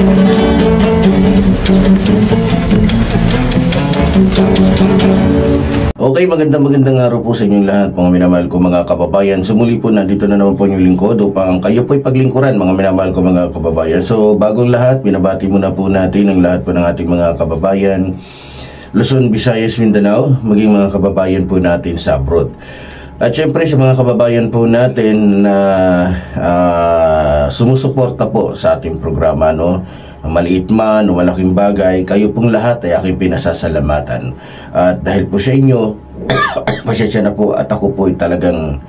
Okay, magandang araw po sa inyong lahat, mga minamahal ko mga kababayan. Sumuli po, nandito na naman po yung lingkod upang kayo po'y paglingkuran, mga minamahal ko mga kababayan. So, bagong lahat, binabati muna po natin ang lahat po ng ating mga kababayan, Luzon, Visayas, Mindanao, maging mga kababayan po natin sa abroad. At syempre sa mga kababayan po natin na sumusuporta po sa ating programa, no? Maliit man o malaking bagay, kayo pong lahat ay aking pinasasalamatan. At dahil po sa inyo, pasensya na po, at ako po ay talagang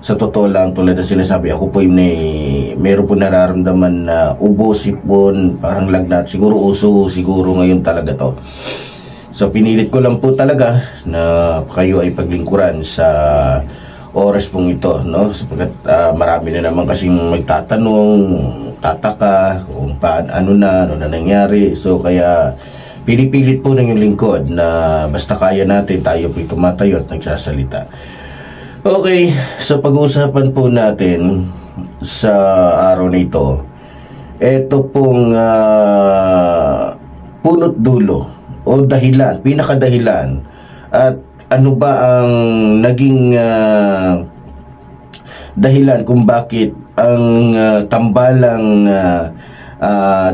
sa totoo lang, tulad na sinasabi, ako po ay meron po nararamdaman na ubo, sipon, parang lagnat, siguro uso, siguro ngayon talaga to. So pinilit ko lang po talaga na kayo ay paglingkuran sa oras pong ito, no? Sapagkat marami na naman kasing magtatanong, tataka kung ano na nangyari. So kaya pinipilit po ng yung lingkod na basta kaya natin, tayo po tumatayo at nagsasalita. Okay, so pag-uusapan po natin sa araw na ito, ito pong punot dulo o dahilan, pinakadahilan, at ano ba ang naging dahilan kung bakit ang tambalang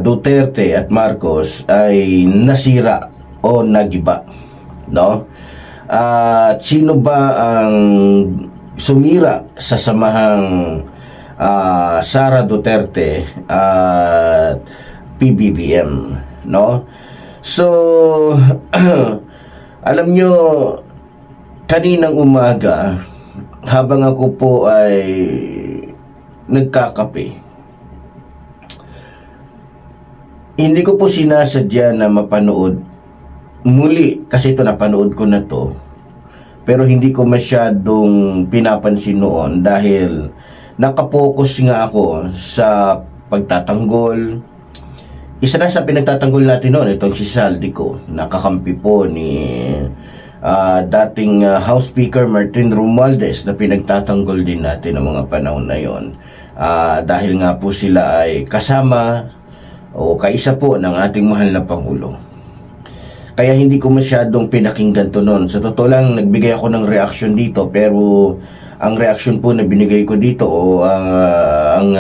Duterte at Marcos ay nasira o nagiba, no? At sino ba ang sumira sa samahang Sara Duterte at PBBM, no? So alam nyo, kaninang umaga habang ako po ay nagkakape, hindi ko po sinasadya na mapanood muli, kasi ito napanood ko na to, pero hindi ko masyadong pinapansin noon dahil nakapokus nga ako sa pagtatanggol. Isa na sa pinagtatanggol natin noon, itong si Saldico, nakakampi po ni dating House Speaker Martin Romualdez, na pinagtatanggol din natin ng mga panahon na yon. Dahil nga po sila ay kasama o kaisa po ng ating mahal na Pangulo. Kaya hindi ko masyadong pinakinggan to noon. Sa totoo lang, nagbigay ako ng reaction dito, pero ang reaction po na binigay ko dito o ang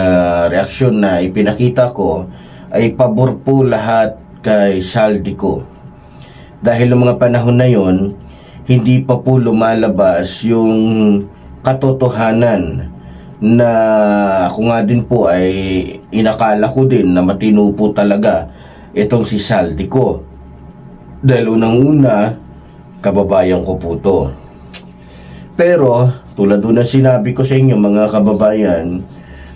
reaction na ipinakita ko ay pabor po lahat kay Saldico. Dahil ng mga panahon na yon, hindi pa po lumalabas yung katotohanan na ako nga din po ay inakala ko din na matino po talaga itong si Saldico. Dahil unang-una, kababayan ko po to. Pero tulad na sinabi ko sa inyo mga kababayan,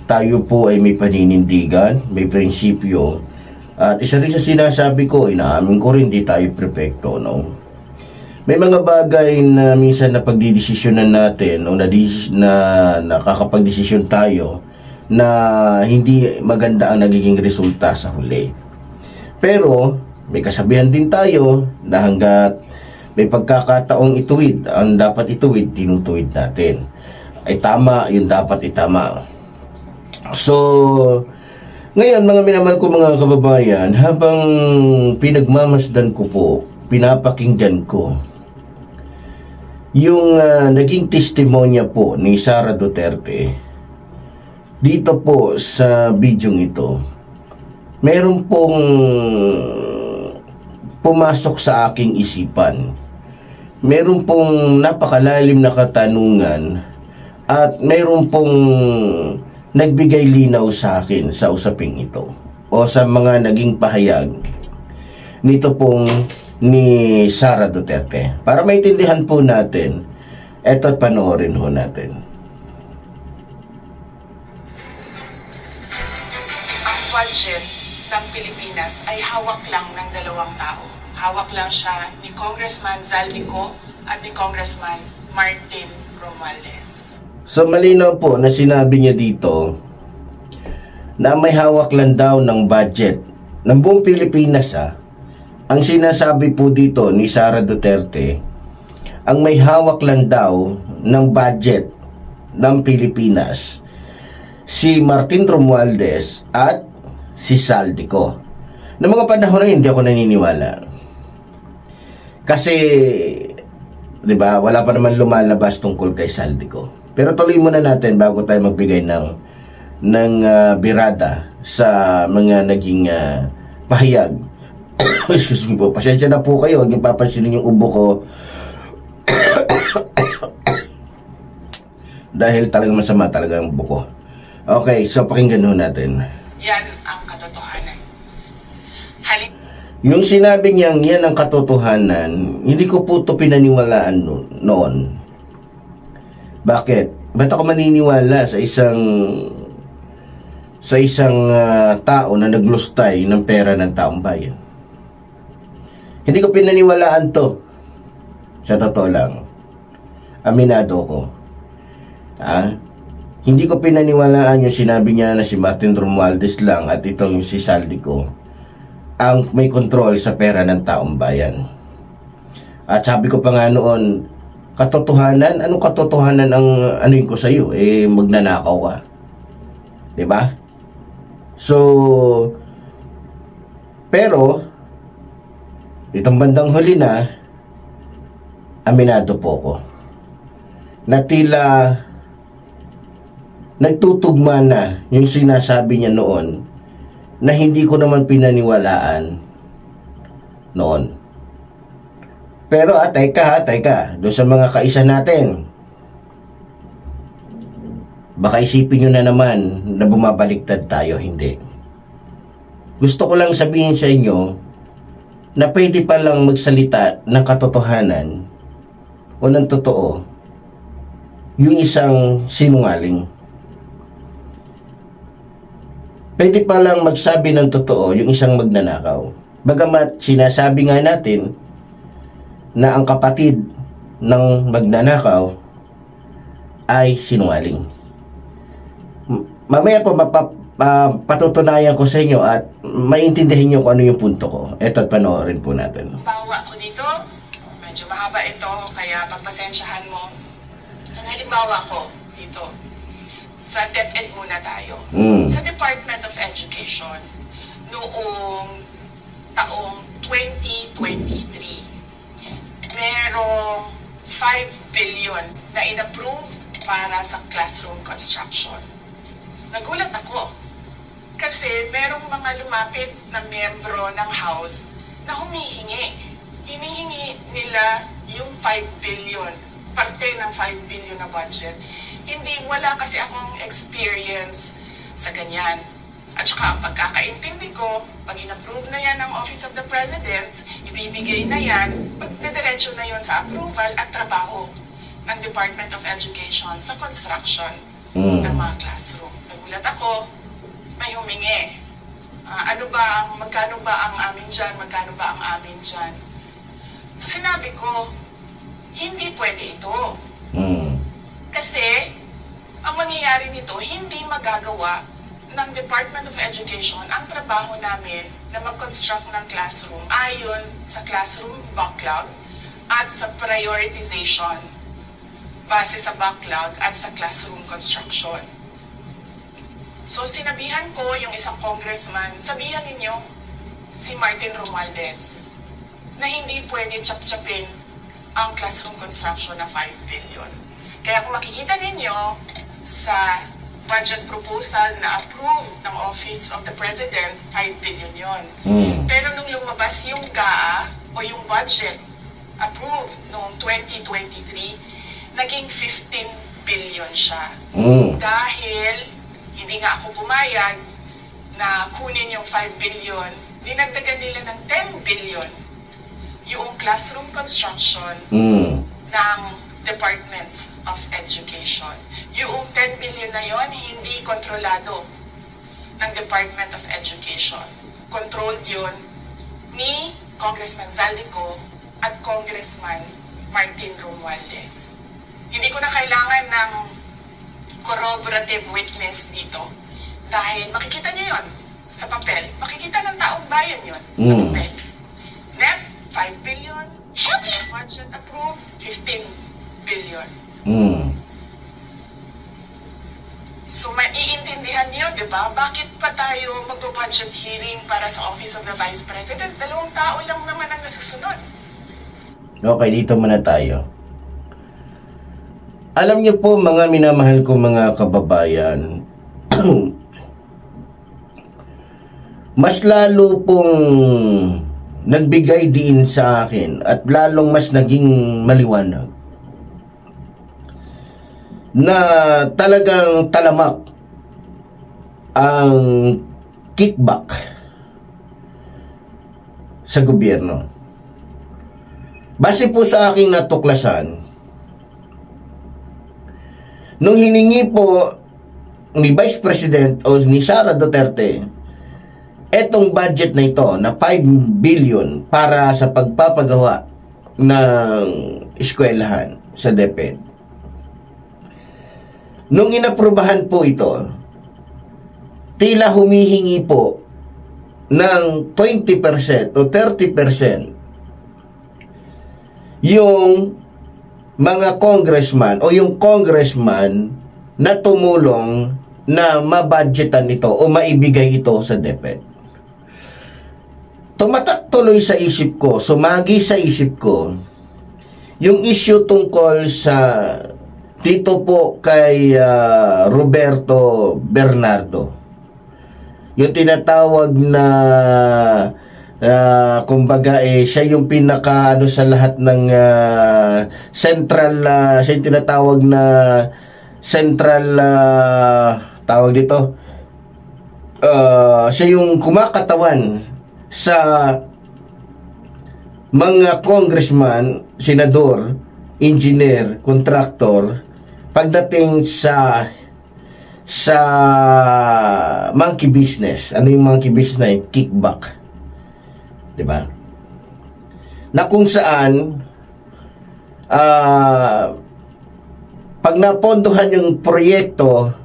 tayo po ay may paninindigan, may prinsipyo. At isa rin sa sinasabi ko, inaamin ko rin, di tayo perfecto, no? May mga bagay na minsan na pagdidesisyonan natin o na nakakapagdesisyon tayo na hindi maganda ang nagiging resulta sa huli. Pero may kasabihan din tayo na hanggat may pagkakataong ituwid, ang dapat ituwid, tinutuwid natin. Ay tama, yun dapat itama. So ngayon mga minamahal ko mga kababayan, habang pinagmamasdan ko po, pinapakinggan ko yung naging testimonya po ni Sara Duterte dito po sa video ito, meron pong pumasok sa aking isipan. Meron pong napakalalim na katanungan at meron pong nagbigay linaw sa akin sa usaping ito o sa mga naging pahayag nito pong ni Sara Duterte. Para maintindihan po natin, eto at panoorin ho natin. Ang budget ng Pilipinas ay hawak lang ng dalawang tao. Hawak lang siya ni Congressman Saldico at ni Congressman Martin Romualdez. So malinaw po na sinabi niya dito na may hawak lang daw ng budget ng buong Pilipinas. Ang sinasabi po dito ni Sara Duterte, ang may hawak lang daw ng budget ng Pilipinas si Martin Romualdez at si Saldico. Noong mga panahon na hindi ako naniniwala. Kasi, di ba, wala pa naman lumalabas tungkol kay Saldico. Pero tuloy muna natin bago tayo magbigay ng birada sa mga naging pahayag. Excuse me po, pasensya na po kayo, huwag niyo papansinin yung ubo ko. Dahil talagang masama talaga ang ubo ko. Okay, so pakinggan ho natin. Yan ang katotohanan. Yung sinabi niyang yan ang katotohanan, hindi ko po ito pinaniwalaan noon. Bakit? Ba't ako maniniwala sa isang tao na naglustay ng pera ng taong bayan? Hindi ko pinaniwalaan to. Sa totoo lang. Aminado ko. Hindi ko pinaniwalaan yung sinabi niya na si Martin Romualdez lang at itong si Saldico ang may kontrol sa pera ng taong bayan. At sabi ko pa nga noon, katotohanan? Anong katotohanan ang anuin ko sa iyo? Magnanakaw ka. 'Di ba? So, pero itong bandang huli na, aminado po ko na tila nagtutugma na yung sinasabi niya noon na hindi ko naman pinaniwalaan noon. Pero teka, doon sa mga kaisa natin, baka isipin nyo na naman na bumabaliktad tayo. Hindi. Gusto ko lang sabihin sa inyo na pwede palang magsalita ng katotohanan o ng totoo yung isang sinungaling. Pwede palang magsabi ng totoo yung isang magnanakaw. Bagamat sinasabi nga natin na ang kapatid ng magnanakaw ay sinungaling. Mamaya po patutunayan ko sa inyo at maintindihin nyo kung ano yung punto ko. Eto't panoorin po natin. Bawa ko dito, medyo mahaba ito, kaya pagpasensyahan mo. Ang halimbawa ko dito, sa DepEd muna tayo. Sa Department of Education, noong taong 2023, merong 5 billion na in-approve para sa classroom construction. Nagulat ako kasi merong mga lumapit na miyembro ng House na humihingi. Hinihingi nila yung 5 billion, parte ng 5 billion na budget. Wala kasi akong experience sa ganyan. At saka ang pagkakaintindi ko, pag in-approve na yan ng Office of the President, ibibigay na yan, magdidiretso na yon sa approval at trabaho ng Department of Education sa construction ng mga classroom. Nagulat ako, may humingi. Magkano ba ang amin dyan? Magkano ba ang amin dyan? So sinabi ko, hindi pwede ito. Kasi, ang mangyayari nito, hindi magagawa ng Department of Education ang trabaho namin na mag-construct ng classroom ayon sa classroom backlog at sa prioritization base sa backlog at sa classroom construction. So, sinabihan ko yung isang congressman, sabihan ninyo si Martin Romualdez na hindi pwede chap-chapin ang classroom construction na 5 billion. Kaya kung makikita ninyo sa budget proposal na approved ng Office of the President, 5 billion yon. Pero nung lumabas yung GAA o yung budget approved noong 2023, naging 15 billion siya. Dahil hindi nga ako pumayag na kunin yung 5 billion, dinagdagan nila ng 10 billion yung classroom construction ng Department of Education. Yung 10 billion na yon hindi kontrolado ng Department of Education. Controlled yun ni Congressman Saldico at Congressman Martin Romualdez. Hindi ko na kailangan ng corroborative witness dito dahil makikita niyo yon sa papel. Makikita ng taong bayan yon sa papel. Net, 5 billion. Budget approved, 15 billion. So, maiintindi naiintindihan niyo, di ba? Bakit pa tayo mag-budget hearing para sa Office of the Vice President? 2 tao lang naman ang nasusunod. Okay, dito muna tayo. Alam niyo po, mga minamahal ko mga kababayan, mas lalo pong nagbigay din sa akin at lalong mas naging maliwanag na talagang talamak ang kickback sa gobyerno. Base po sa aking natuklasan, nung hiningi po ni Vice President o ni Sara Duterte etong budget na ito na 5 billion para sa pagpapagawa ng eskwelahan sa DepEd, nung inaprubahan po ito, tila humihingi po ng 20% o 30% yung mga congressman o yung congressman na tumulong na mabudgetan ito o maibigay ito sa DepEd. Tumatak tuloy sa isip ko, sumagi sa isip ko, yung issue tungkol sa dito po kay Roberto Bernardo. Yung tinatawag na kumbaga siya yung pinaka sa lahat ng central, siya yung tinatawag na central tawag dito, siya yung kumakatawan sa mga congressman, senador, engineer, contractor pagdating sa monkey business. Ano yung monkey business na yung kickback, diba? Na kung saan pag napondohan yung proyekto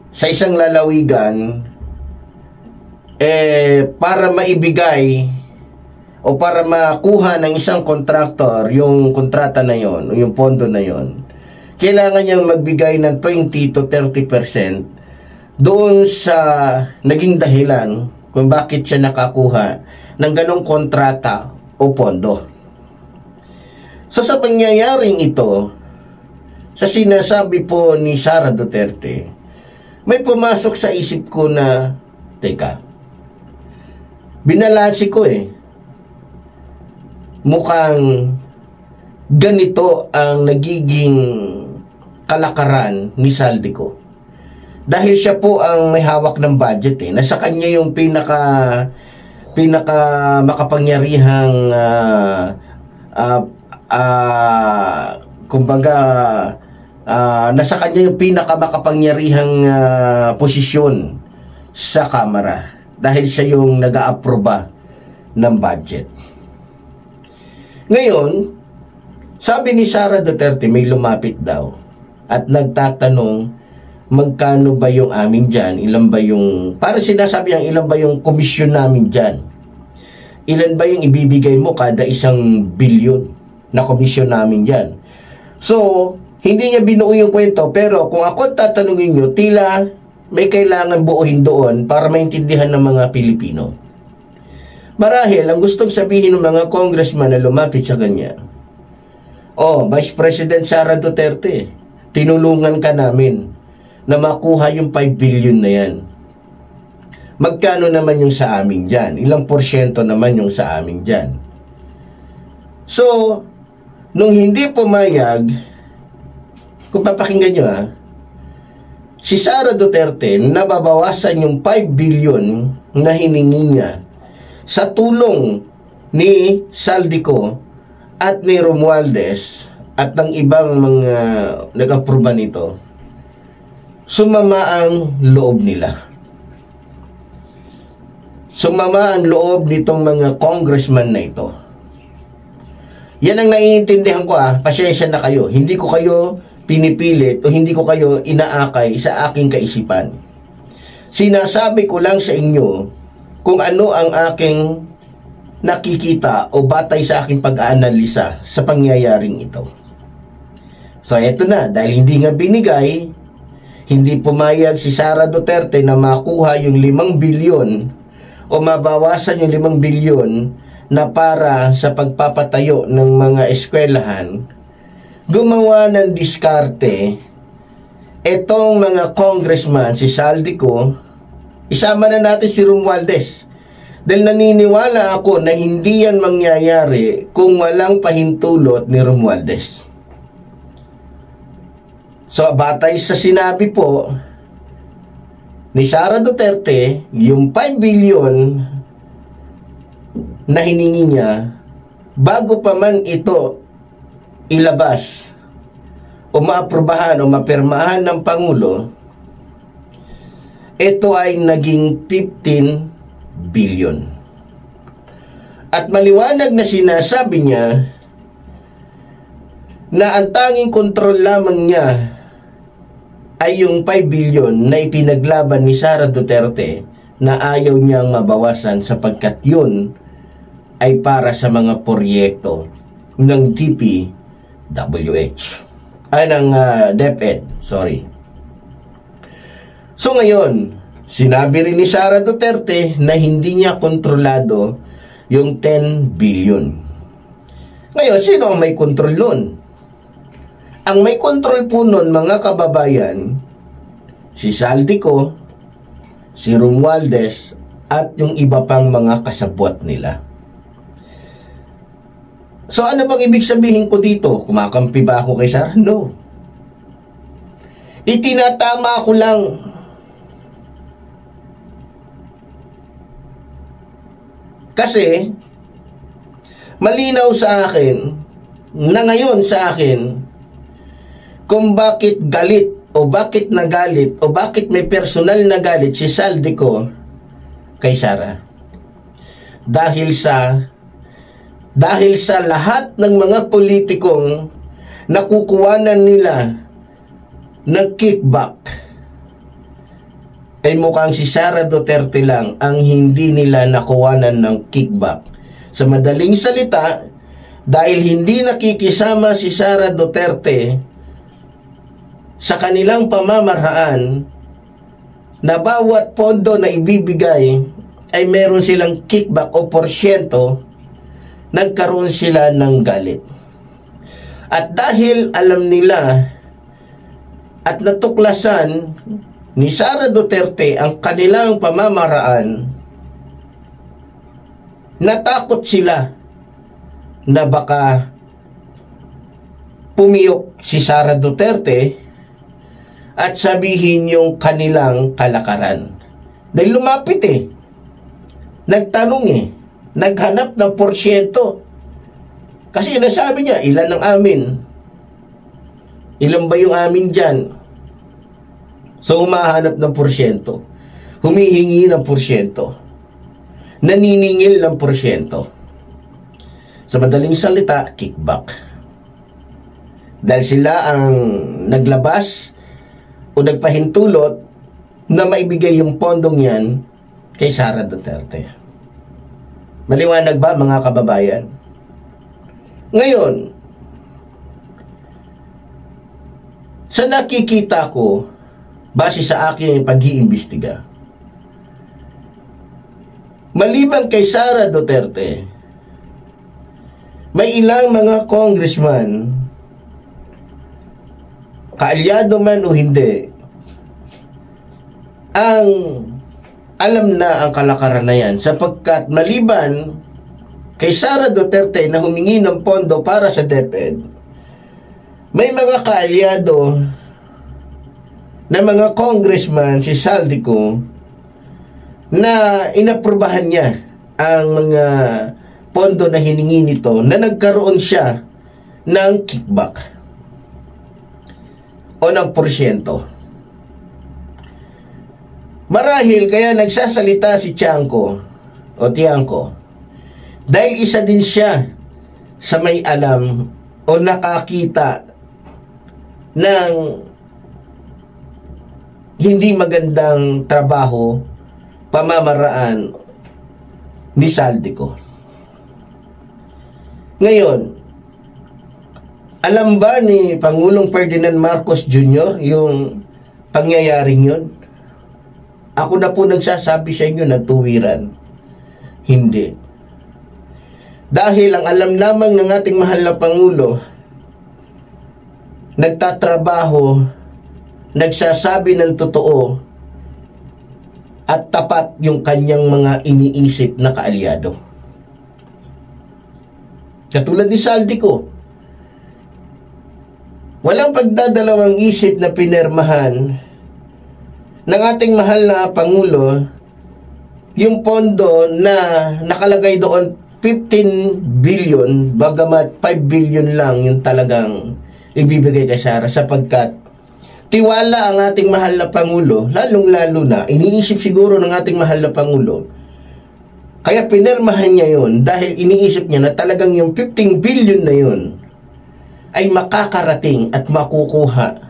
sa isang lalawigan, para maibigay o para makuha ng isang kontraktor yung kontrata na yon o yung pondo na yon, kailangan niyang magbigay ng 20 to 30% doon sa naging dahilan kung bakit siya nakakuha ng ganong kontrata o pondo. So sa pangyayaring ito, sa sinasabi po ni Sara Duterte, may pumasok sa isip ko na, teka, binalasi ko mukhang ganito ang nagiging kalakaran ni Saldico. Dahil siya po ang may hawak ng budget nasa kanya yung pinaka makapangyarihang kumbaga nasa kanya yung pinaka makapangyarihang posisyon sa Kamara dahil siya yung nag-aaproba ng budget. Ngayon, sabi ni Sara Duterte, may lumapit daw at nagtatanong, magkano ba yung amin dyan? Ilan ba yung, para sinasabi ang ilan ba yung komisyon namin dyan? Ilan ba yung ibibigay mo kada 1 bilyon na komisyon namin dyan? So, hindi niya binuo yung kwento, pero kung ako tatanungin nyo, tila may kailangan buuhin doon para maintindihan ng mga Pilipino. Marahil, ang gustong sabihin ng mga congressman na lumapit sa kanya, Vice President Sara Duterte, tinulungan ka namin na makuha yung 5 billion na yan. Magkano naman yung sa amin dyan? Ilang porsyento naman yung sa amin dyan? So, nung hindi pumayag, kung papakinggan nyo si Sara Duterte, nababawasan yung 5 billion na hiningi niya sa tulong ni Saldico at ni Romualdez at ng ibang mga nag-aproba nito. Sumama ang loob nila. Sumama ang loob nitong mga congressman na ito. Yan ang naiintindihan ko pasensya na kayo. Hindi ko kayo pinipilit o hindi ko kayo inaakay sa aking kaisipan. Sinasabi ko lang sa inyo kung ano ang aking nakikita o batay sa aking pag-aanalisa sa pangyayaring ito. So eto na, dahil hindi nga binigay, hindi pumayag si Sara Duterte na makuha yung 5 bilyon o mabawasan yung 5 bilyon na para sa pagpapatayo ng mga eskwelahan, gumawa ng diskarte etong mga congressman, si Saldico, isama na natin si Romualdez. Dahil naniniwala ako na hindi yan mangyayari kung walang pahintulot ni Romualdez. So, batay sa sinabi po ni Sara Duterte, yung 5 billion na hiningi niya, bago pa man ito ilabas o maaprubahan o mapirmahan ng Pangulo, ito ay naging 15 billion. At maliwanag na sinasabi niya na ang tanging kontrol lamang niya ay yung 5 billion na ipinaglaban ni Sara Duterte na ayaw niyang mabawasan sapagkat yun ay para sa mga proyekto ng DPWH. Ay, ng DepEd, sorry. So ngayon, sinabi rin ni Sara Duterte na hindi niya kontrolado yung 10 billion. Ngayon, sino ang may kontrol nun? Ang may kontrol po nun, mga kababayan, si Saldico, si Romualdez, at yung iba pang mga kasabwat nila. So ano bang ibig sabihin ko dito? Kumakampi ba ako kay Sara? No. Itinatama ko lang kasi malinaw sa akin na ngayon sa akin kung bakit galit o bakit nagalit o bakit may personal na galit si Saldico kay Sara. Dahil sa lahat ng mga politikong nakukuhanan nila ng kickback, ay mukhang si Sara Duterte lang ang hindi nila nakuhanan ng kickback. Sa madaling salita, dahil hindi nakikisama si Sara Duterte sa kanilang pamamaraan na bawat pondo na ibibigay ay meron silang kickback o porsyento, nagkaroon sila ng galit. At dahil alam nila at natuklasan ni Sara Duterte ang kanilang pamamaraan, natakot sila na baka pumiyok si Sara Duterte at sabihin yung kanilang kalakaran. Dahil lumapit nagtanong naghanap ng porsyento. Kasi nasabi niya, ilan ang amin? Ilan ba yung amin dyan? So, humahanap ng porsyento. Humihingi ng porsyento. Naniningil ng porsyento. Sa madaling salita, kickback. Dahil sila ang naglabas o nagpahintulot na maibigay yung pondong yan kay Sara Duterte. Maliwanag ba, mga kababayan? Ngayon, sa nakikita ko, base sa aking pag-iimbestiga, maliban kay Sara Duterte, may ilang mga congressman, kaalyado man o hindi, ang alam na ang kalakaran na yan, sapagkat maliban kay Sara Duterte na humingi ng pondo para sa DepEd, may mga kaalyado na mga congressman, si Saldico, na inaprubahan niya ang mga pondo na hiningi nito, na nagkaroon siya ng kickback o ng porsyento. Marahil kaya nagsasalita si Tiangco dahil isa din siya sa may alam o nakakita ng hindi magandang trabaho, pamamaraan ni Saldico. Ngayon, alam ba ni Pangulong Ferdinand Marcos Jr. yung pangyayaring yun? Ako na po nagsasabi sa inyo na tuwiran. Hindi. Dahil ang alam lamang ng ating mahal na Pangulo, nagtatrabaho, nagsasabi ng totoo, at tapat yung kanyang mga iniisip na kaalyado. Katulad ni Saldico, walang pagdadalawang isip na pinermahan ng ating mahal na Pangulo yung pondo na nakalagay doon 15 billion, bagamat 5 billion lang yung talagang ibibigay kay Sara, sapagkat tiwala ang ating mahal na Pangulo, lalong-lalo na, iniisip siguro ng ating mahal na Pangulo, kaya pinermahan niya yun dahil iniisip niya na talagang yung 15 billion na yun ay makakarating at makukuha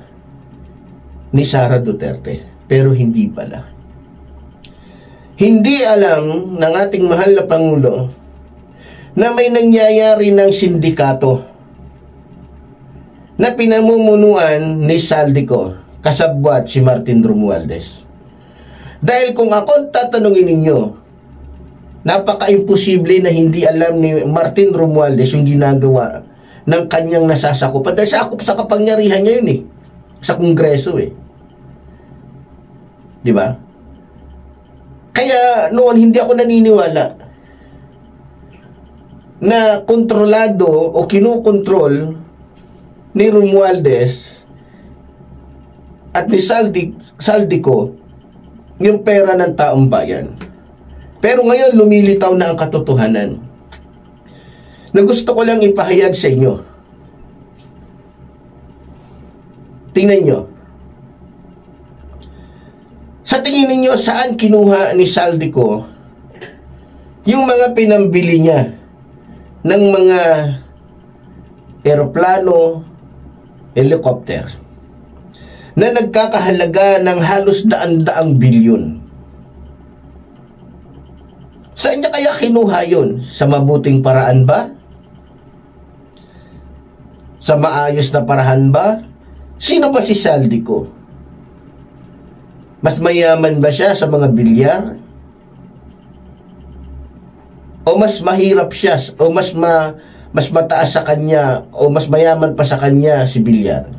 ni Sara Duterte. Pero hindi pala. Hindi alam ng ating mahal na Pangulo na may nangyayari ng sindikato na pinamumunuan ni Saldico, kasabwat si Martin Romualdez. Dahil kung ako tatanungin ninyo, napaka-imposible na hindi alam ni Martin Romualdez yung ginagawa ng kanyang nasasakupan. Dahil sa kapangyarihan niya yun sa Kongreso Di ba? Kaya noon hindi ako naniniwala na kontrolado o kinukontrol ni Romualdez at ni Saldico yung pera ng taong bayan. Pero ngayon lumilitaw na ang katotohanan na gusto ko lang ipahayag sa inyo. Tingnan nyo. Sa tingin ninyo, saan kinuha ni Saldico yung mga pinambili niya ng mga eroplano, helicopter na nagkakahalaga ng halos daan-daang bilyon? Saan niya kaya kinuha yun? Sa mabuting paraan ba? Sa maayos na paraan ba? Sino ba si Saldico? Mas mayaman ba siya sa mga bilyar? O mas mahirap siya? O mas mataas sa kanya? O mas mayaman pa sa kanya si bilyar?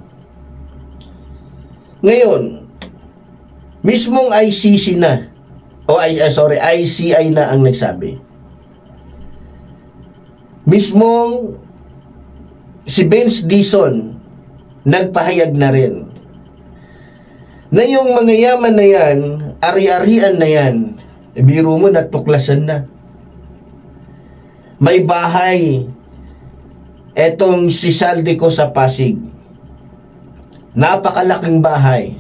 Ngayon, mismong ICC na, ICI na ang nagsabi. Mismong si Vince Dizon nagpahayag na rin na yung mga yaman na yan, ari-arian na yan, biro mo natuklasan na. May bahay etong si Saldico sa Pasig. Napakalaking bahay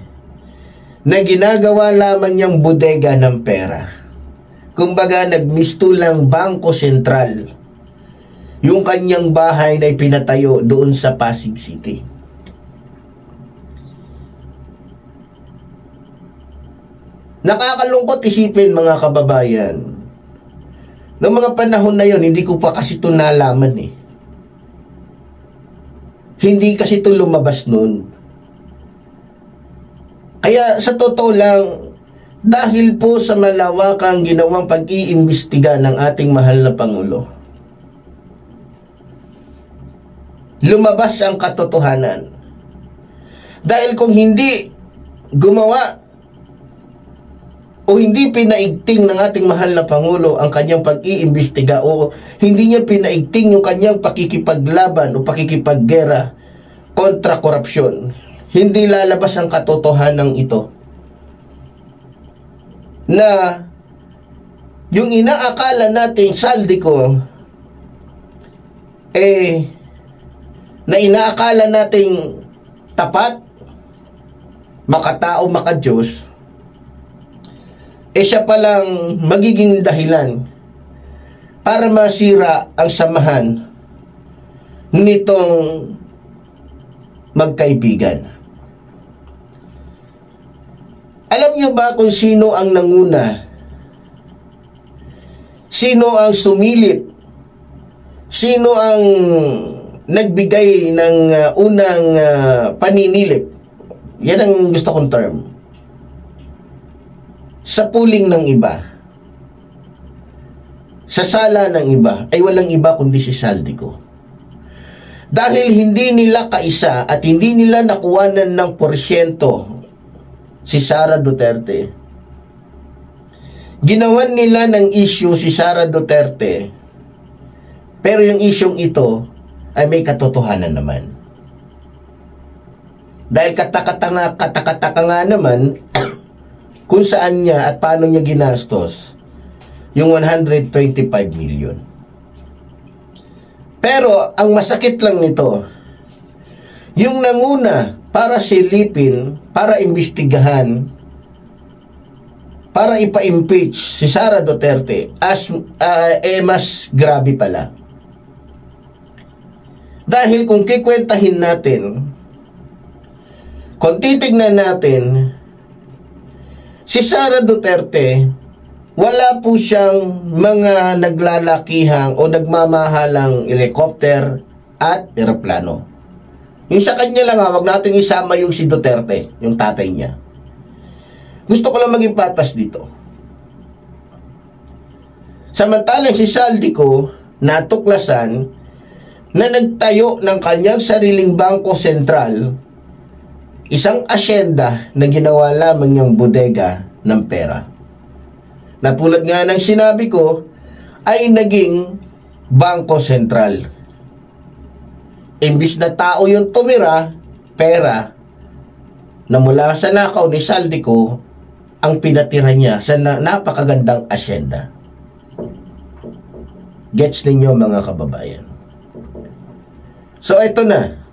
na ginagawa lamang niyang bodega ng pera. Kumbaga, nagmistulang Bangko Sentral yung kanyang bahay na ipinatayo doon sa Pasig City. Nakakalungkot isipin, mga kababayan. Noong mga panahon na yon, hindi ko pa kasi ito nalaman Hindi kasi ito lumabas noon. Kaya sa totoo lang, dahil po sa malawakang ginawang pag-iimbestiga ng ating mahal na Pangulo, lumabas ang katotohanan. Dahil kung hindi gumawa o hindi pinaigting ng ating mahal na Pangulo ang kanyang pag-iimbestiga o hindi niya pinaigting yung kanyang pakikipaglaban o pakikipaggera kontra korupsyon, hindi lalabas ang katotohanan ito na yung inaakala nating Saldico na inaakala nating tapat, makatao, makadiyos, siya palang magiging dahilan para masira ang samahan nitong magkaibigan. Alam niyo ba kung sino ang nanguna? Sino ang sumilip? Sino ang nagbigay ng unang paninilip? Yan ang gusto kong term. sa puling ng iba, sa sala ng iba, ay walang iba kundi si Saldico. Dahil hindi nila kaisa at hindi nila nakuwanan ng porsyento si Sara Duterte, ginawan nila ng issue si Sara Duterte, pero yung isyong ito ay may katotohanan naman. Dahil katakataka nga naman kung saan niya at paano niya ginastos yung 125 million. Pero ang masakit lang nito, yung nanguna para silipin, para imbestigahan, para ipa-impeach si Sara Duterte mas grabe pala. Dahil kung kikwentahin natin, kung titignan natin, si Sara Duterte, wala po siyang mga naglalakihang o nagmamahalang helicopter at eroplano. Yung sa kanya lang, wag natin isama yung si Duterte, yung tatay niya. Gusto ko lang maging patas dito. Samantalang si Saldico natuklasan na nagtayo ng kanyang sariling bangko sentral, isang asyenda na ginawa lamang niyang bodega ng pera. Na tulad nga ng sinabi ko, ay naging bangko sentral. Imbis na tao yung tumira, pera na mula sa nakaw ni Saldico ang pinatira niya sa napakagandang asyenda. Gets ninyo mga kababayan? So ito na.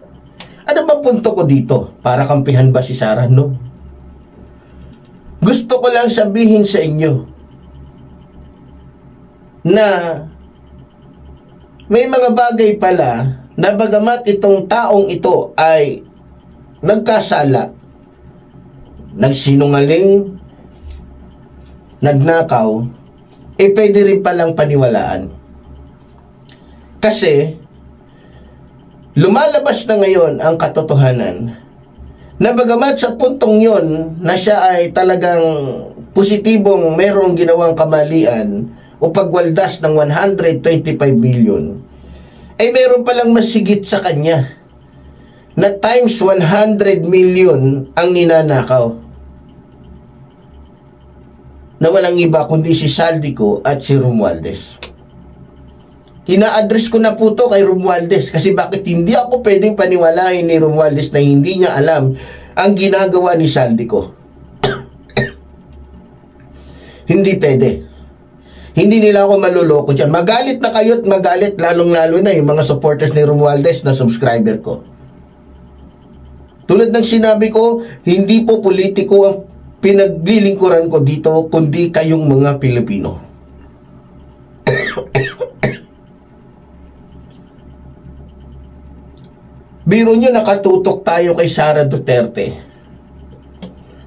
Ano ba punto ko dito? Para kampihan ba si Sara? No. Gusto ko lang sabihin sa inyo na may mga bagay pala na bagamat itong taong ito ay nagkasala, nagsinungaling, nagnakaw, pwede rin palang paniwalaan. Kasi lumalabas na ngayon ang katotohanan na bagamat sa puntong yon na siya ay talagang positibong merong ginawang kamalian o pagwaldas ng 125 million, ay meron palang masigit sa kanya na times 100 million ang ninanakaw, na walang iba kundi si Saldico at si Romualdez. Ina-address ko na po to kay Romualdez kasi bakit hindi ako pwedeng paniwalain ni Romualdez na hindi niya alam ang ginagawa ni Saldico. Hindi pwede. Hindi nila ako maluloko dyan. Magalit na kayo at magalit lalong-lalo na yung mga supporters ni Romualdez na subscriber ko. Tulad ng sinabi ko, hindi po politiko ang pinaglilingkuran ko dito, kundi kayong mga Pilipino. Biro nyo, nakatutok tayo kay Sara Duterte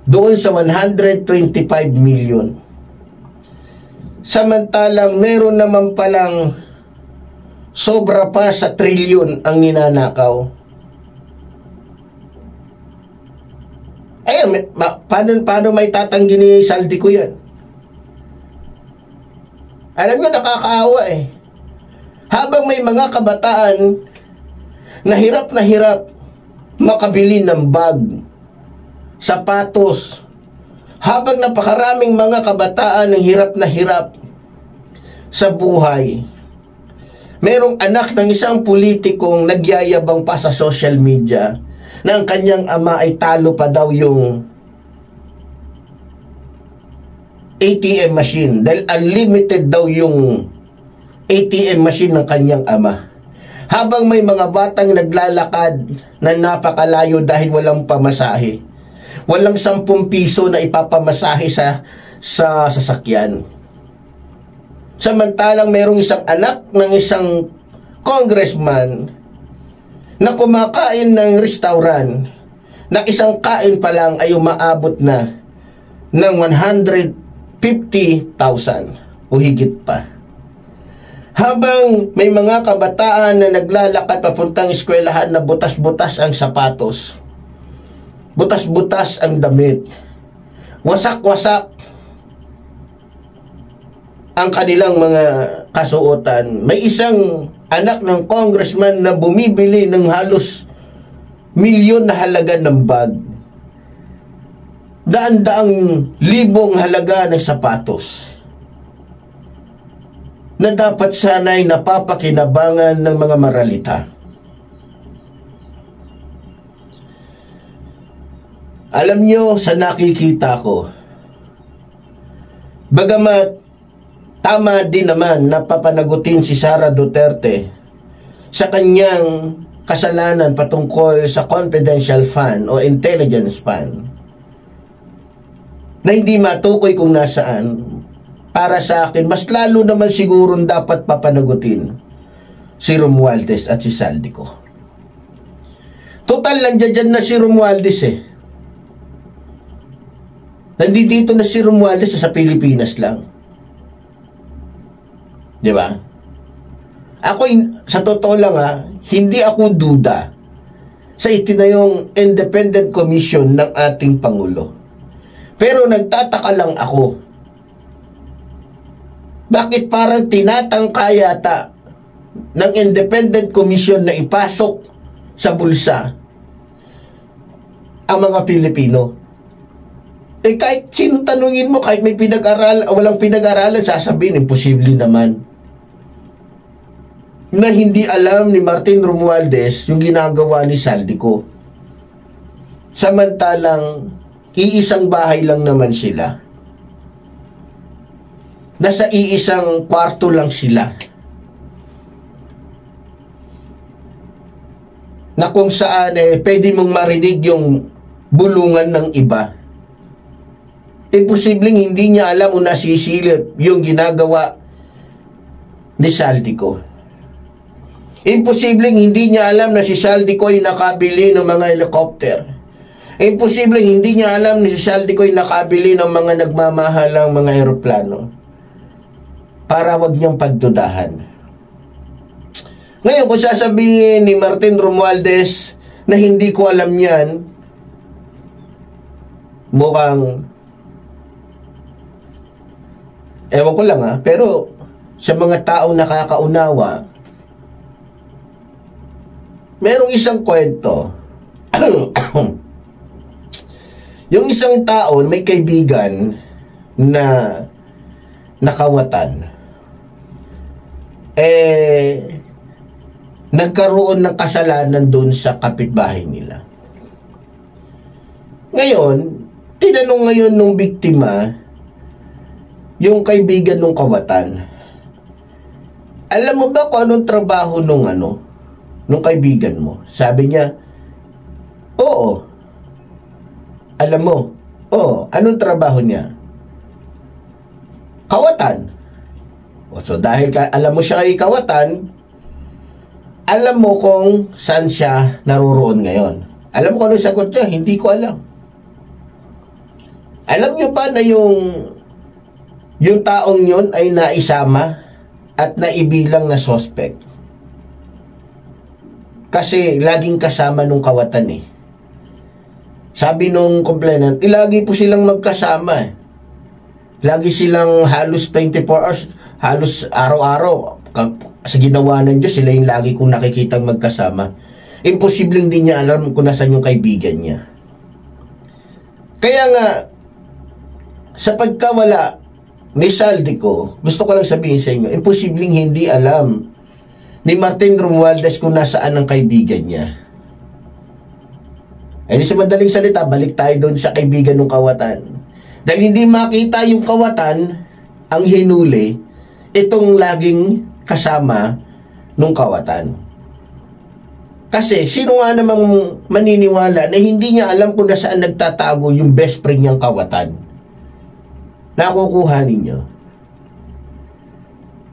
doon sa 125 million. Samantalang meron naman palang sobra pa sa trilyon ang ninanakaw. Ayan, paano may tatanggi ni Saldico yan? Alam nyo, nakakaawa eh. Habang may mga kabataan na hirap makabili ng bag, sapatos, habang napakaraming mga kabataan ng hirap sa buhay, merong anak ng isang politikong nagyayabang pa sa social media na ang kanyang ama ay talo pa daw yung ATM machine dahil unlimited daw yung ATM machine ng kanyang ama. Habang may mga batang naglalakad na napakalayo dahil walang pamasahe, walang 10 piso na ipapamasahe sa sasakyan. Samantalang merong isang anak ng isang congressman na kumakain ng restaurant na isang kain pa lang ay umaabot na ng 150,000 o higit pa. Habang may mga kabataan na naglalakad papuntang eskwelahan na butas-butas ang sapatos, butas-butas ang damit, wasak-wasak ang kanilang mga kasuotan. May isang anak ng congressman na bumibili ng halos milyon na halaga ng bag. Daan-daang libong halaga ng sapatos na dapat sana'y napapakinabangan ng mga maralita. Alam nyo, sa nakikita ko, bagamat tama din naman na papanagutin si Sara Duterte sa kanyang kasalanan patungkol sa confidential fund o intelligence fund na hindi matukoy kung nasaan. Para sa akin, mas lalo naman siguro dapat papanagutin si Romualdez at si Saldico. Total lang dyan na si Romualdez eh. Nandito na si Romualdez sa Pilipinas lang. Di ba? Ako, sa totoo lang hindi ako duda sa itinayong independent commission ng ating Pangulo. Pero nagtataka lang ako, bakit parang tinatangka yata ng independent commission na ipasok sa bulsa ang mga Pilipino? Kahit sino tanungin mo, kahit may pinag-aral, walang pinag-aralan, sasabihin, imposible naman na hindi alam ni Martin Romualdez yung ginagawa ni Saldico. Samantalang, iisang bahay lang naman sila. Nasa iisang kwarto lang sila. Na kung saan pwede mong marinig yung bulungan ng iba. Imposibleng hindi niya alam o nasisilip yung ginagawa ni Saldico. Imposibleng hindi niya alam na si Saldico ay nakabili ng mga helicopter. Imposibleng hindi niya alam na si Saldico ay nakabili ng mga nagmamahalang mga eroplano para wag niyang pagdudahan. Ngayon, kung sasabihin ni Martin Romualdez na hindi ko alam yan, mukhang ewan ko lang pero sa mga taong nakakaunawa, merong isang kwento. Yung isang tao, may kaibigan na nakawatan. Nagkaroon ng kasalanan doon sa kapitbahay nila. Ngayon, tinanong ngayon nung biktima, yung kaibigan nung kawatan, alam mo ba kung anong trabaho nung kaibigan mo? Sabi niya, oo. Alam mo, oo. Anong trabaho niya? Kawatan. So dahil alam mo siya ay kawatan, alam mo kung saan siya naroroon ngayon. Alam mo kung anong sagot niya? Hindi ko alam. Alam niyo ba na yung taong yun ay naisama at naibilang na suspect? Kasi laging kasama nung kawatan Sabi nung complainant, lagi po silang magkasama Lagi silang halos 24 hours, halos araw-araw. Sa ginawa ng Diyos, sila yung lagi kong nakikitang magkasama. Imposibleng din niya alam kung nasan yung kaibigan niya. Kaya nga, sa pagkawala ni Saldico, gusto ko lang sabihin sa inyo, imposibleng hindi alam ni Martin Romualdez kung nasaan ang kaibigan niya. Di sa madaling salita, balik tayo doon sa kaibigan ng kawatan. Dahil hindi makita yung kawatan ang hinuli, itong laging kasama nung kawatan. Kasi sino nga namang maniniwala na hindi niya alam kung nasaan nagtatago yung best friend niyang kawatan? Nakukuha ninyo.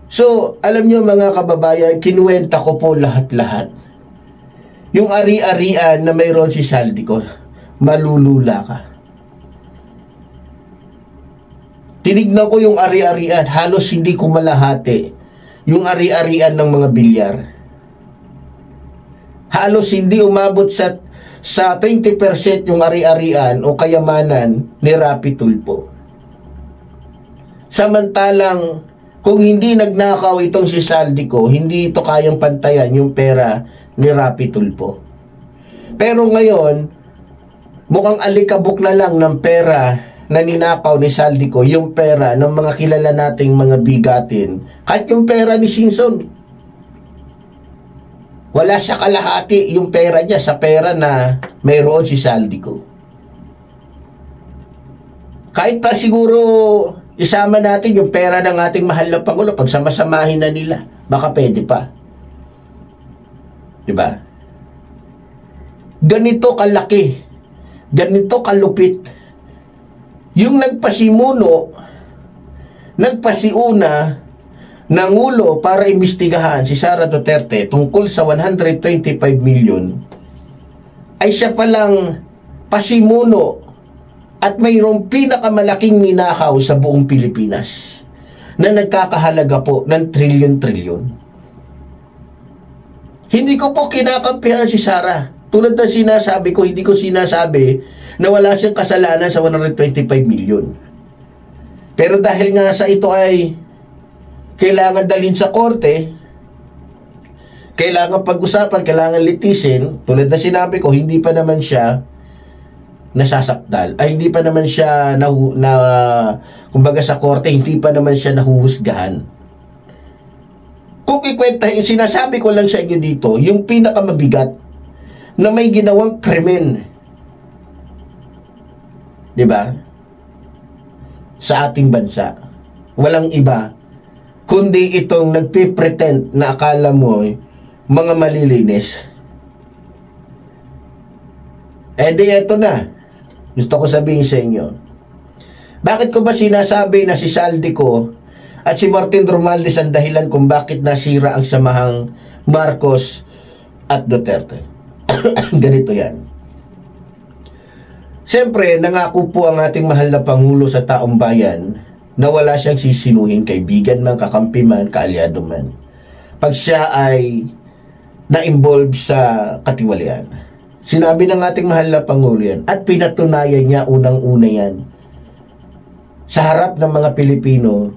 So, alam niyo mga kababayan, kinuwenta ko po lahat-lahat. Yung ari-arian na mayroon si Saldico, malulula ka. Tinignan ko yung ari-arian, halos hindi ko malahati yung ari-arian ng mga bilyar. Halos hindi umabot sa 20% yung ari-arian o kayamanan ni Rapi Tulfo. Samantalang Kung hindi nagnakaw itong si Saldico, hindi ito kayang pantayan yung pera ni Rapi Tulfo. Pero ngayon, mukhang alikabok na lang ng pera na ninakaw ni Saldico, yung pera ng mga kilala nating mga bigatin, kahit yung pera ni Singson. Wala sa kalahati yung pera niya sa pera na mayroon si Saldico. Kahit pa siguro isama natin yung pera ng ating mahal na Pangulo, pagsamasamahin na nila, baka pwede pa. Diba? Ganito kalaki, ganito kalupit. Yung nagpasimuno, nagpasiuna, nangulo para imbestigahan si Sara Duterte tungkol sa 125 million, ay siya palang pasimuno at mayroong pinakamalaking ninakaw sa buong Pilipinas na nagkakahalaga po ng trilyon-trilyon. Hindi ko po kinakampihan si Sara. Tulad na sinasabi ko, hindi ko sinasabi na wala siyang kasalanan sa 125 million. Pero dahil nga sa ito ay kailangan dalhin sa korte, kailangan pag-usapan, kailangan litisin, tulad na sinabi ko, hindi pa naman siya nasasakdal, ay hindi pa naman siya kumbaga sa korte, hindi pa naman siya nahuhusgahan. Kung ikwenta, sinasabi ko lang sa inyo dito, yung pinakamabigat na may ginawang krimen, di ba? Sa ating bansa. Walang iba kundi itong nagpipretend na akala mo mga malilinis. Di eto na. Gusto ko sabihin sa inyo. Bakit ko ba sinasabi na si Saldico at si Martin Romualdez ang dahilan kung bakit nasira ang samahang Marcos at Duterte? Ganito yan. Siyempre, nangako po ang ating mahal na Pangulo sa taong bayan na wala siyang sisinuhin, kaibigan man, kakampi man, kaalyado man, pag siya ay na-involve sa katiwalian. Sinabi ng ating mahal na Pangulo yan at pinatunayan niya unang-una yan sa harap ng mga Pilipino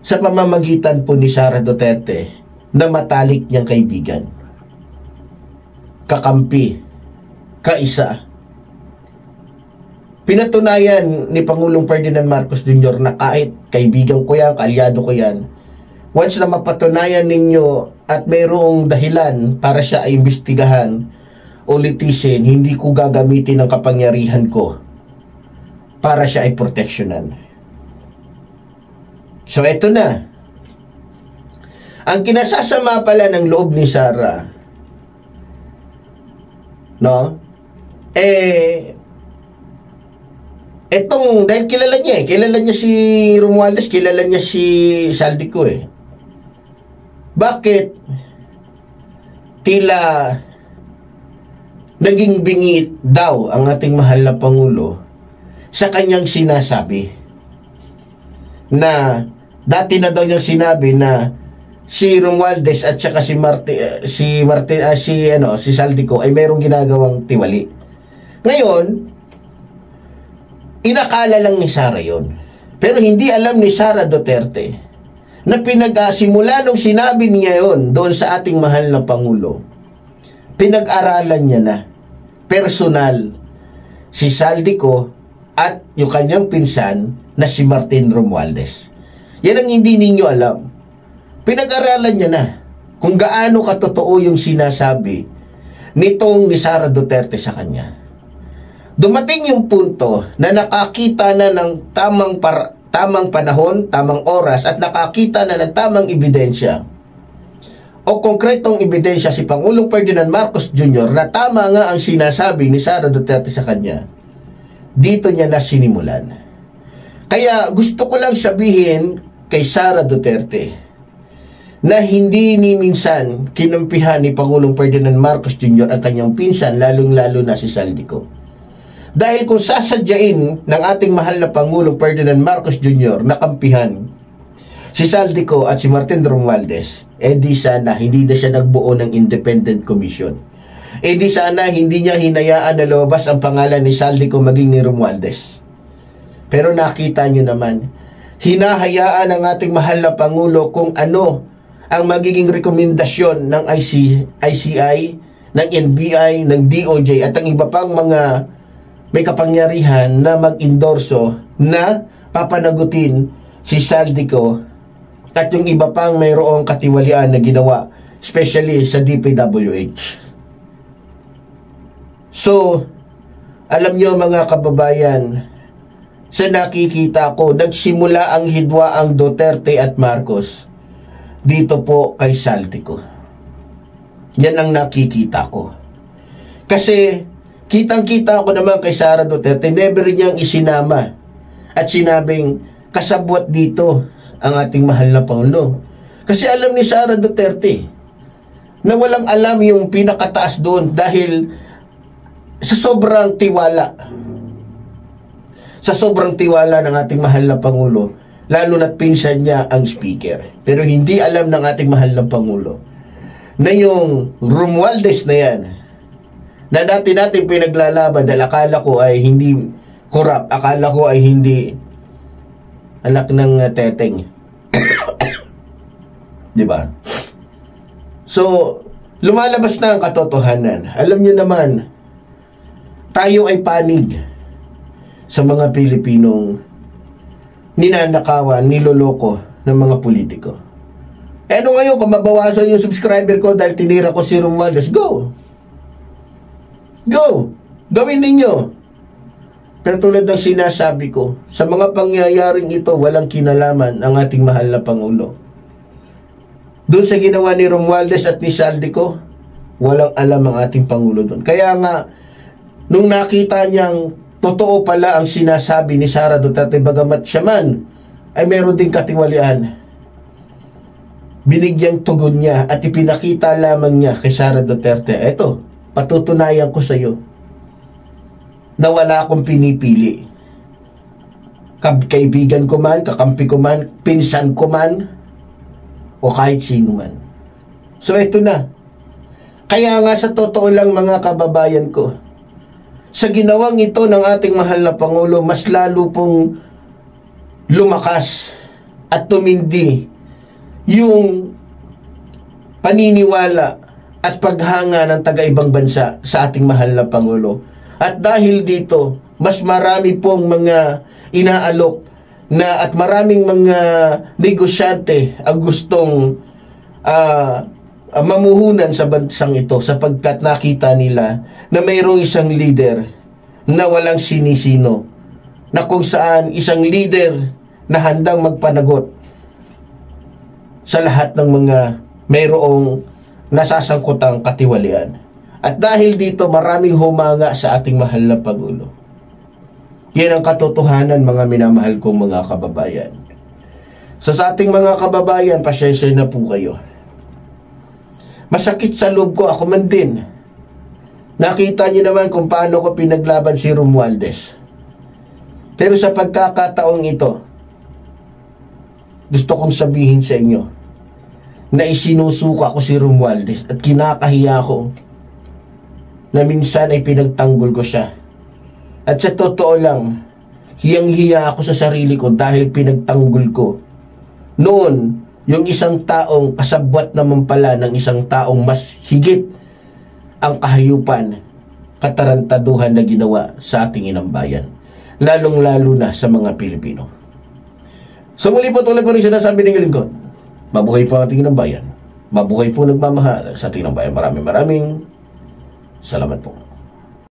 sa pamamagitan po ni Sara Duterte na matalik niyang kaibigan, kakampi, kaisa. Pinatunayan ni Pangulong Ferdinand Marcos Jr. na kahit kaibigan ko yan, kaalyado ko yan, once na mapatunayan ninyo at mayroong dahilan para siya ay imbestigahan o litisin, hindi ko gagamitin ang kapangyarihan ko para siya ay proteksyonan. So, eto na. Ang kinasasama pala ng loob ni Sara, no? Etong, dahil kilala niya si Romualdez, kilala niya si Saldico Bakit tila naging bingi daw ang ating mahal na Pangulo sa kanyang sinasabi na dati na daw niyang sinabi na si Romualdez at saka si Saldico ay mayroong ginagawang tiwali. Ngayon, inakala lang ni Sara yon. Pero hindi alam ni Sara Duterte na simula nung sinabi niya yon doon sa ating mahal na Pangulo, pinag-aralan niya na personal si Saldico at yung kanyang pinsan na si Martin Romualdez. Yan ang hindi ninyo alam. Pinag-aralan niya na kung gaano katotoo yung sinasabi nitong ni Sara Duterte sa kanya. Dumating yung punto na nakakita na ng tamang panahon, tamang oras, at nakakita na ng tamang ebidensya o konkretong ebidensya si Pangulong Ferdinand Marcos Jr. na tama nga ang sinasabi ni Sara Duterte sa kanya. Dito niya na sinimulan. Kaya gusto ko lang sabihin kay Sara Duterte na hindi ni minsan kinumpihan ni Pangulong Ferdinand Marcos Jr. ang kanyang pinsan, lalong-lalo na si Saldico. Dahil kung sasadyain ng ating mahal na Pangulong Ferdinand Marcos Jr. na kampihan si Saldico at si Martin Romualdez, di sana hindi na siya nagbuo ng independent commission. Di sana hindi niya hinayaan na lumabas ang pangalan ni Saldico maging ni Romualdez. Pero nakita nyo naman, hinahayaan ng ating mahal na Pangulo kung ano ang magiging rekomendasyon ng ICI, ng NBI, ng DOJ at ang iba pang mga may kapangyarihan na mag-endorso na papanagutin si Saldico at yung iba pang mayroong katiwalian na ginawa, especially sa DPWH. So, alam nyo mga kababayan, sa nakikita ko, nagsimula ang hidwaang Duterte at Marcos dito po kay Saldico. Yan ang nakikita ko. Kasi, kitang-kita ko naman kay Sara Duterte, never niyang isinama at sinabing kasabwat dito ang ating mahal na Pangulo. Kasi alam ni Sara Duterte na walang alam yung pinakataas doon dahil sa sobrang tiwala. Sa sobrang tiwala ng ating mahal na Pangulo, lalo na't pinsan niya ang speaker. Pero hindi alam ng ating mahal na Pangulo na yung Romualdez na yan, na dati natin pinaglalaban dahil akala ko ay hindi corrupt, akala ko ay hindi anak ng teteng. Diba? So, lumalabas na ang katotohanan. Alam niyo naman, tayo ay panig sa mga Pilipinong ninanakawan, niloloko ng mga politiko. Eh ano ngayon, kung mabawasan yung subscriber ko dahil tinira ko si Romualdez, go! Go! Gawin ninyo! Pero tulad ng sinasabi ko, sa mga pangyayaring ito, walang kinalaman ang ating mahal na Pangulo. Doon sa ginawa ni Romualdez at ni Saldico, walang alam ang ating Pangulo doon. Kaya nga, nung nakita niyang totoo pala ang sinasabi ni Sara Duterte, bagamat siya man ay meron ding katiwalian, binigyang tugon niya at ipinakita lamang niya kay Sara Duterte, eto, patutunayan ko sa iyo na wala akong pinipili. Kaibigan ko man, kakampi ko man, pinsan ko man, o kahit sino man. So eto na. Kaya nga sa totoo lang mga kababayan ko, sa ginawang ito ng ating mahal na Pangulo, mas lalo pong lumakas at tumindi yung paniniwala at paghanga ng taga-ibang bansa sa ating mahal na Pangulo. At dahil dito, mas marami pong mga inaalok na at maraming mga negosyante ang gustong mamuhunan sa bansang ito sapagkat nakita nila na mayroong isang leader na walang sinisino, na kung saan isang leader na handang magpanagot sa lahat ng mga mayroong nasasangkutang katiwalian. At dahil dito maraming humanga sa ating mahal na Pangulo. Yan ang katotohanan mga minamahal kong mga kababayan. So sa ating mga kababayan, pasyensya na po kayo. Masakit sa loob ko, ako man din. Nakita niyo naman kung paano ko pinaglaban si Romualdez. Pero sa pagkakataong ito, gusto kong sabihin sa inyo na isinusuka ko si Romualdez at kinakahiya ko na minsan ay pinagtanggol ko siya. At sa totoo lang, hiyang-hiya ako sa sarili ko dahil pinagtanggol ko noon yung isang taong kasabwat naman pala ng isang taong mas higit ang kahayupan, katarantaduhan na ginawa sa ating inang bayan, lalong-lalo na sa mga Pilipino. So muli po, tulad po rin sinasabi ng lingkod, mabuhay po ang ating inang bayan, mabuhay po nagmamahal sa ating inang bayan. Maraming salamat po.